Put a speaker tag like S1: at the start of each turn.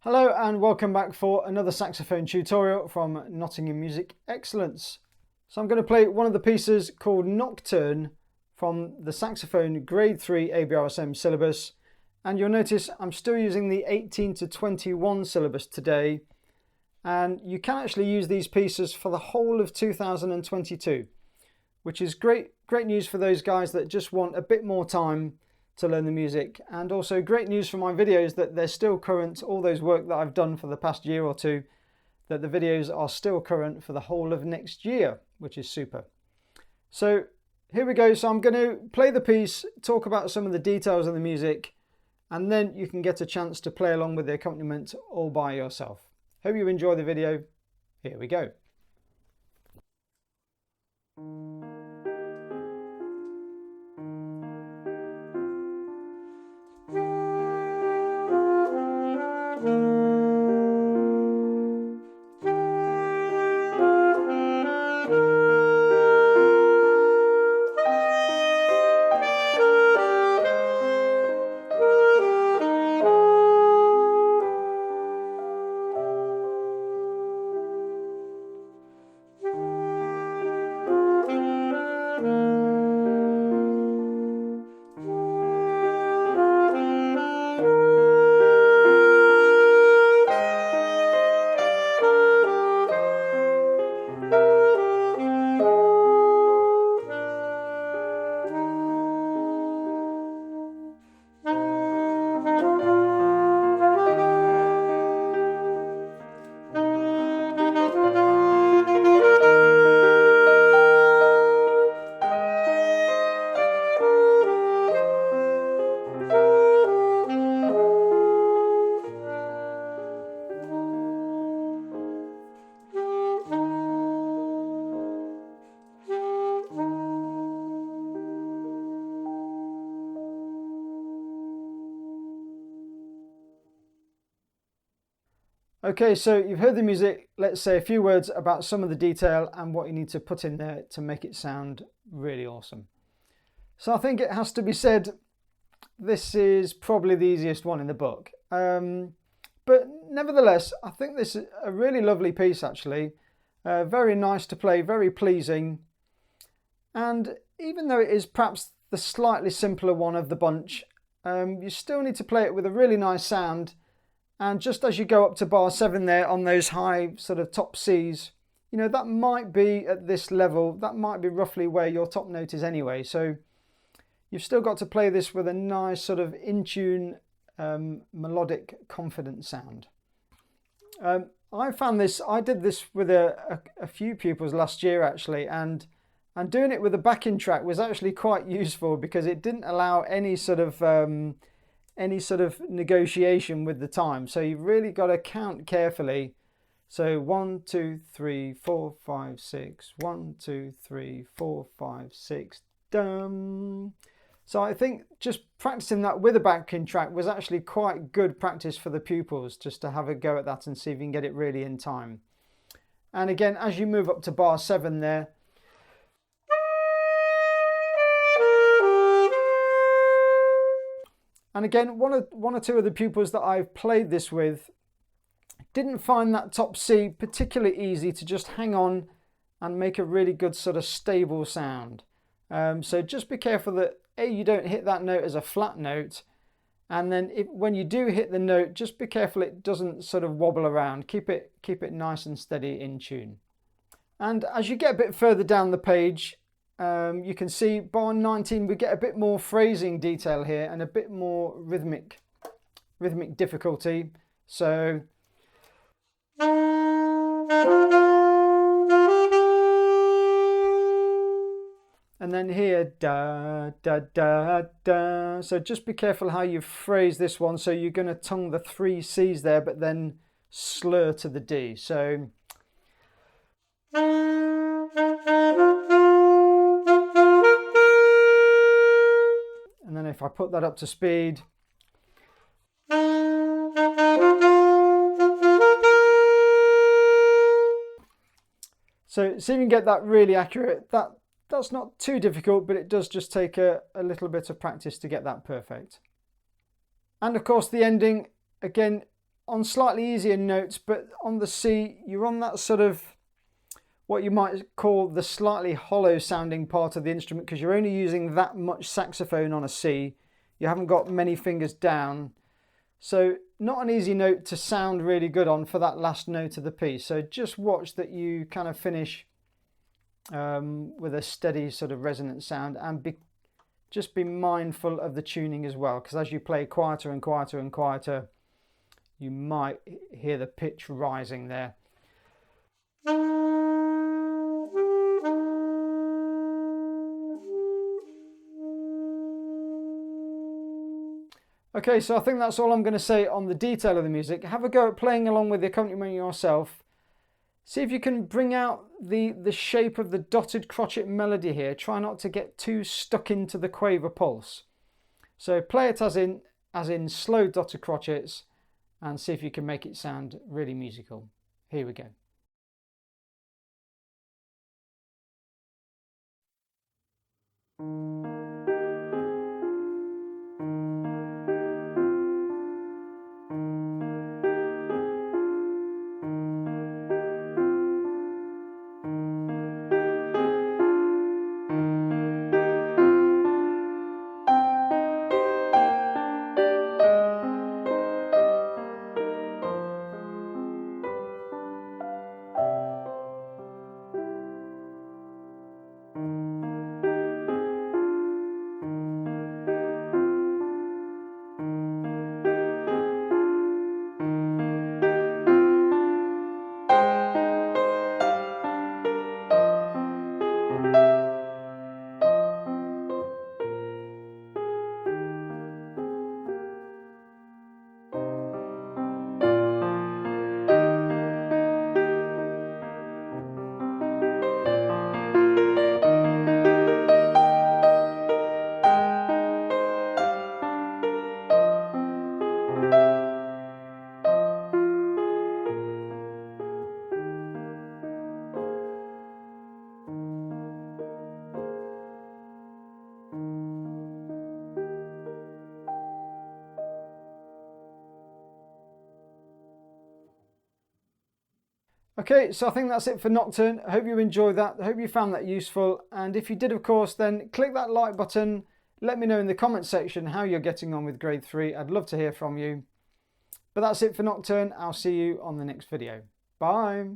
S1: Hello and welcome back for another saxophone tutorial from Nottingham Music Excellence. So I'm going to play one of the pieces called Nocturne from the Saxophone Grade 3 ABRSM syllabus, and you'll notice I'm still using the 18 to 21 syllabus today, and you can actually use these pieces for the whole of 2022, which is great news for those guys that just want a bit more time to learn the music, and also great news for my videos that they're still current. All those work that I've done for the past year or two, that the videos are still current for the whole of next year, which is super. So here we go. So I'm going to play the piece, talk about some of the details of the music, and then you can get a chance to play along with the accompaniment all by yourself. Hope you enjoy the video. Here we go. Okay, so you've heard the music. Let's say a few words about some of the detail and what you need to put in there to make it sound really awesome. So I think it has to be said, this is probably the easiest one in the book. But nevertheless, I think this is a really lovely piece actually. Very nice to play, very pleasing. And even though it is perhaps the slightly simpler one of the bunch, you still need to play it with a really nice sound. And just as you go up to bar 7 there on those high sort of top Cs, you know, that might be at this level, that might be roughly where your top note is anyway. So you've still got to play this with a nice sort of in tune, melodic, confident sound. I found this, I did this with a few pupils last year actually, and doing it with a backing track was actually quite useful because it didn't allow any sort of negotiation with the time. So you've really got to count carefully. So 1, 2, 3, 4, 5, 6, 1, 2, 3, 4, 5, 6, dum. So I think just practicing that with a backing track was actually quite good practice for the pupils, just to have a go at that and see if you can get it really in time. And again, as you move up to bar 7 there, and again, one or two of the pupils that I've played this with didn't find that top C particularly easy to just hang on and make a really good sort of stable sound. So just be careful that A, you don't hit that note as a flat note, and then when you do hit the note, just be careful it doesn't sort of wobble around. Keep it nice and steady in tune. And as you get a bit further down the page, you can see bar 19 we get a bit more phrasing detail here and a bit more rhythmic difficulty. So and then here da da da da. So just be careful how you phrase this one. So you're going to tongue the 3 C's there but then slur to the D. So and then if I put that up to speed, so see if you can get that really accurate. That's not too difficult, but it does just take a little bit of practice to get that perfect. And of course the ending, again, on slightly easier notes, but on the C, you're on that sort of what you might call the slightly hollow sounding part of the instrument, because you're only using that much saxophone on a C. You haven't got many fingers down. So not an easy note to sound really good on for that last note of the piece. So just watch that you kind of finish with a steady sort of resonant sound, and just be mindful of the tuning as well, because as you play quieter and quieter and quieter, you might hear the pitch rising there. Okay, so I think that's all I'm going to say on the detail of the music. Have a go at playing along with the accompaniment yourself. See if you can bring out the shape of the dotted crotchet melody here. Try not to get too stuck into the quaver pulse. So play it as in slow dotted crotchets, and see if you can make it sound really musical. Here we go. Okay, so I think that's it for Nocturne. I hope you enjoyed that. I hope you found that useful. And if you did, of course, then click that like button. Let me know in the comment section how you're getting on with grade 3. I'd love to hear from you. But that's it for Nocturne. I'll see you on the next video. Bye.